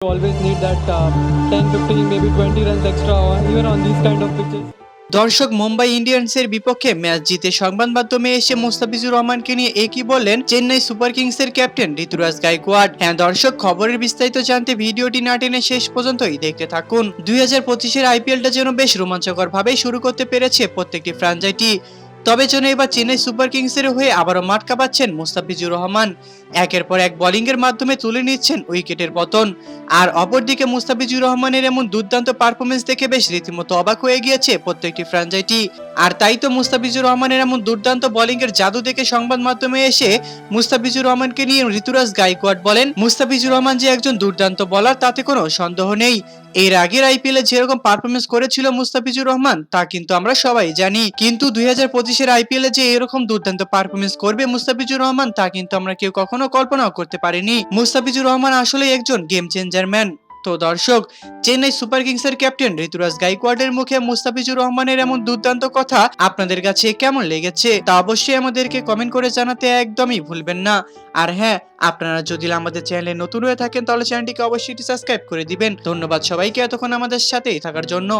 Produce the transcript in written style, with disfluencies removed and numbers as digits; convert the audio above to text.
You always need that 10, 15, maybe 20 runs extra, or even on these kind of pitches. দর্শক, মুম্বাই ইন্ডিয়ান্সের বিপক্ষে match জিতে সংবাদ মাধ্যমে এসে মুস্তাফিজুর রহমানকে নিয়ে একই বললেন চেন্নাই সুপার কিংসের ক্যাপ্টেন ঋতুরাজ গায়কোয়াড়। হ্যাঁ দর্শক, খবরের বিস্তারিত জানতে ভিডিওটি না টেনে শেষ পর্যন্তই দেখতে থাকুন। 2025-এর আইপিএলটা যেন বেশ রোমাঞ্চকর ভাবে শুরু করতে পেরেছে প্রত্যেকটি ফ্র্যাঞ্চাইজি। তবে যেন এবার চেন্নাই সুপার কিংসের হয়ে আবারও মাঠ কাঁপাচ্ছেন মুস্তাফিজুর রহমান। একের পর এক বোলিং এর মাধ্যমে তুলে নিচ্ছেন উইকেটের পতন। আর অপরদিকে মুস্তাফিজুর রহমানের এমন দুর্দান্ত পারফরমেন্স দেখে বেশ রীতিমতো অবাক হয়ে গিয়েছে প্রত্যেকটি ফ্র্যাঞ্চাইজি। আর তাই তো মুস্তাফিজুর রহমানের এমন দুর্দান্ত বোলিং এর জাদু দেখে সংবাদ মাধ্যমে এসে মুস্তাফিজুর রহমানকে নিয়ে ঋতুরাজ গায়কোয়াড় বলেন, মুস্তাফিজুর রহমান যে একজন দুর্দান্ত বোলার তাতে কোনো সন্দেহ নেই। এর আগের আইপিএলে যেরকম পারফরমেন্স করেছিল মুস্তাফিজুর রহমান তা কিন্তু আমরা সবাই জানি, কিন্তু 2025-এর আইপিএলে যে এরকম দুর্দান্ত পারফরমেন্স করবে মুস্তাফিজুর রহমান তা কিন্তু আমরা কেউ কখনো কল্পনাও করতে পারিনি। মুস্তাফিজুর রহমান আসলে একজন গেম চেঞ্জার ম্যান। তো দর্শক, চেন্নাই সুপার কিংসের ক্যাপ্টেন ঋতুরাজ গায়কোয়াড়ের মুখে মুস্তাফিজুর রহমানের এমন দুর্দান্ত কথা আপনাদের কাছে কেমন লেগেছে তা অবশ্যই আমাদেরকে কমেন্ট করে জানাতে একদমই ভুলবেন না। আর হ্যাঁ, আপনারা যদি আমাদের চ্যানেলে নতুন হয়ে থাকেন তাহলে চ্যানেলটিকে অবশ্যই সাবস্ক্রাইব করে দিবেন। ধন্যবাদ সবাইকে এতক্ষণ আমাদের সাথেই থাকার জন্য।